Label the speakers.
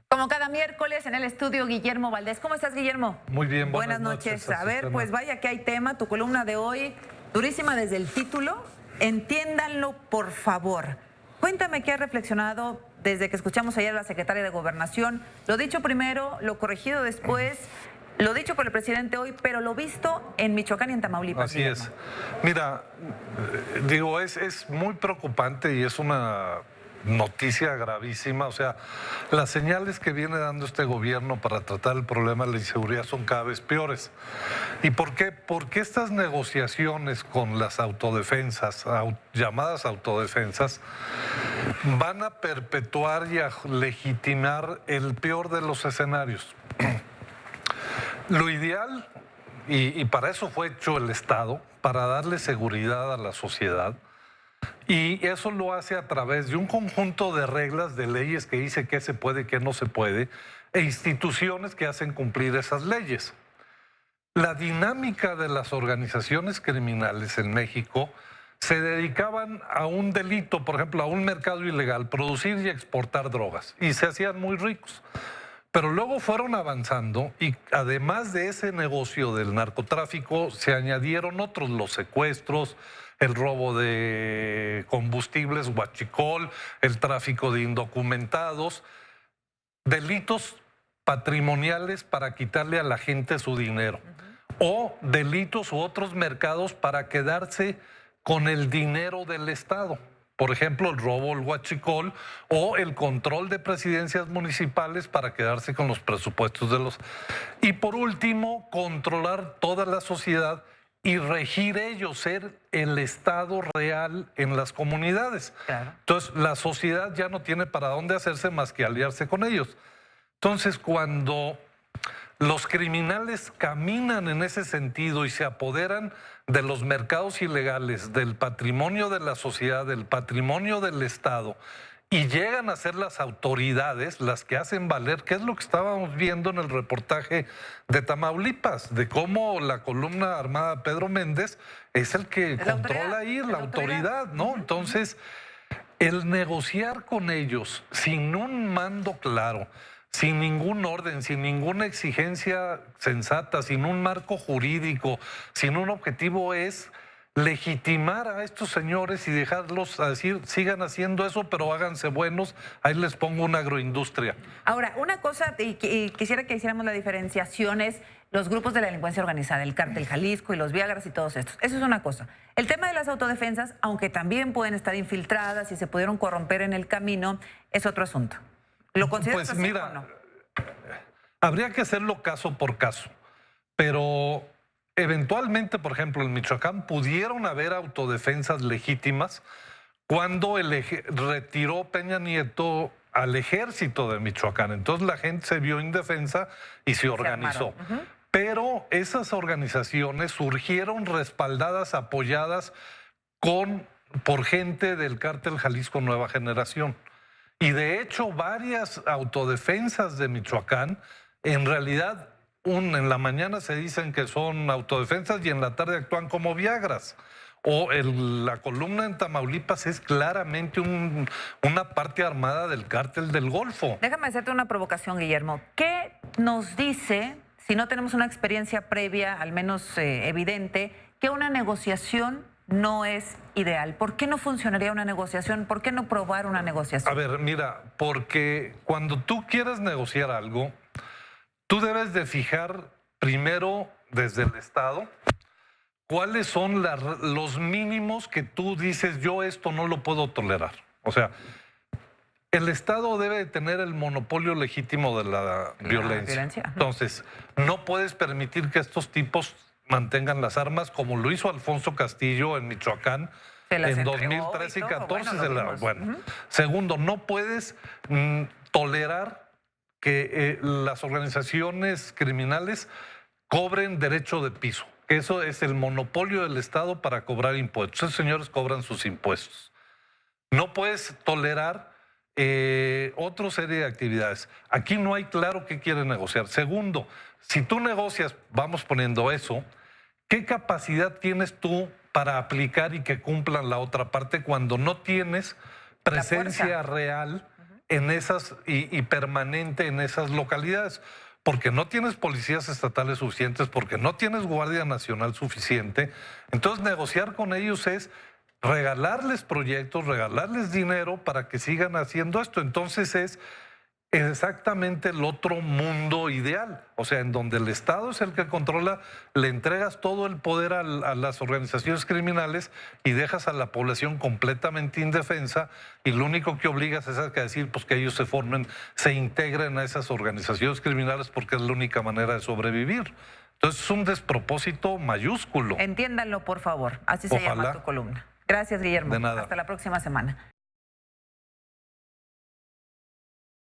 Speaker 1: Como cada miércoles en el estudio, Guillermo Valdés. ¿Cómo estás, Guillermo?
Speaker 2: Muy bien,
Speaker 1: buenas noches. A ver, pues vaya que hay tema. Tu columna de hoy, durísima desde el título. Entiéndanlo, por favor. Cuéntame qué has reflexionado desde que escuchamos ayer a la secretaria de Gobernación. Lo dicho primero, lo corregido después, lo dicho por el presidente hoy, pero lo visto en Michoacán y en Tamaulipas.
Speaker 2: Así es. Mira, digo, es muy preocupante y es una noticia gravísima. O sea, las señales que viene dando este gobierno para tratar el problema de la inseguridad son cada vez peores. ¿Y por qué? Porque estas negociaciones con las autodefensas, llamadas autodefensas, van a perpetuar y a legitimar el peor de los escenarios. Lo ideal, y para eso fue hecho el Estado, para darle seguridad a la sociedad, y eso lo hace a través de un conjunto de reglas, de leyes que dice qué se puede, qué no se puede, e instituciones que hacen cumplir esas leyes. La dinámica de las organizaciones criminales en México se dedicaban a un delito, por ejemplo, a un mercado ilegal, producir y exportar drogas, y se hacían muy ricos. Pero luego fueron avanzando y además de ese negocio del narcotráfico se añadieron otros, los secuestros, el robo de combustibles, huachicol, el tráfico de indocumentados, delitos patrimoniales para quitarle a la gente su dinero, o delitos u otros mercados para quedarse con el dinero del Estado. Por ejemplo, el robo, el huachicol, o el control de presidencias municipales para quedarse con los presupuestos de los... Y por último, controlar toda la sociedad y regir ellos, ser el Estado real en las comunidades.
Speaker 1: Claro.
Speaker 2: Entonces, la sociedad ya no tiene para dónde hacerse más que aliarse con ellos. Entonces, cuando los criminales caminan en ese sentido y se apoderan de los mercados ilegales, del patrimonio de la sociedad, del patrimonio del Estado, y llegan a ser las autoridades las que hacen valer, que es lo que estábamos viendo en el reportaje de Tamaulipas, de cómo la columna armada Pedro Méndez es el que controla ahí la autoridad, ¿no? Entonces, el negociar con ellos sin un mando claro, sin ningún orden, sin ninguna exigencia sensata, sin un marco jurídico, sin un objetivo, es legitimar a estos señores y dejarlos a decir, sigan haciendo eso, pero háganse buenos, ahí les pongo una agroindustria.
Speaker 1: Ahora, una cosa, y quisiera que hiciéramos la diferenciación, es los grupos de la delincuencia organizada, el Cártel Jalisco y los Viagras y todos estos. Eso es una cosa. El tema de las autodefensas, aunque también pueden estar infiltradas y se pudieron corromper en el camino, es otro asunto. ¿Lo consideras así o no?
Speaker 2: Habría que hacerlo caso por caso, pero eventualmente, por ejemplo, en Michoacán pudieron haber autodefensas legítimas cuando retiró Peña Nieto al ejército de Michoacán. Entonces la gente se vio indefensa y se organizó. Pero esas organizaciones surgieron respaldadas, apoyadas por gente del Cártel Jalisco Nueva Generación. Y de hecho, varias autodefensas de Michoacán, en realidad, en la mañana se dicen que son autodefensas y en la tarde actúan como Viagras. O la columna en Tamaulipas es claramente una parte armada del Cártel del Golfo.
Speaker 1: Déjame hacerte una provocación, Guillermo. ¿Qué nos dice, si no tenemos una experiencia previa, al menos evidente, que una negociación no es ideal? ¿Por qué no funcionaría una negociación? ¿Por qué no probar una negociación?
Speaker 2: A ver, mira, porque cuando tú quieres negociar algo, tú debes de fijar primero desde el Estado cuáles son los mínimos que tú dices, yo esto no lo puedo tolerar. O sea, el Estado debe de tener el monopolio legítimo de la violencia. Entonces, no puedes permitir que estos tipos mantengan las armas, como lo hizo Alfonso Castillo en Michoacán en 2013 y 2014. Segundo, no puedes tolerar que las organizaciones criminales cobren derecho de piso. Eso es el monopolio del Estado para cobrar impuestos. Esos señores cobran sus impuestos. No puedes tolerar otra serie de actividades. Aquí no hay claro qué quiere negociar. Segundo, si tú negocias, vamos poniendo eso, ¿qué capacidad tienes tú para aplicar y que cumplan la otra parte cuando no tienes presencia real en esas y permanente en esas localidades, porque no tienes policías estatales suficientes, porque no tienes Guardia Nacional suficiente. Entonces negociar con ellos es regalarles proyectos, regalarles dinero para que sigan haciendo esto. Entonces es exactamente el otro mundo ideal, o sea, en donde el Estado es el que controla, le entregas todo el poder a las organizaciones criminales y dejas a la población completamente indefensa, y lo único que obligas es a decir pues que ellos se formen, se integren a esas organizaciones criminales porque es la única manera de sobrevivir. Entonces es un despropósito mayúsculo.
Speaker 1: Entiéndanlo, por favor. Así se llama tu columna. Gracias, Guillermo.
Speaker 2: De nada.
Speaker 1: Hasta la próxima semana.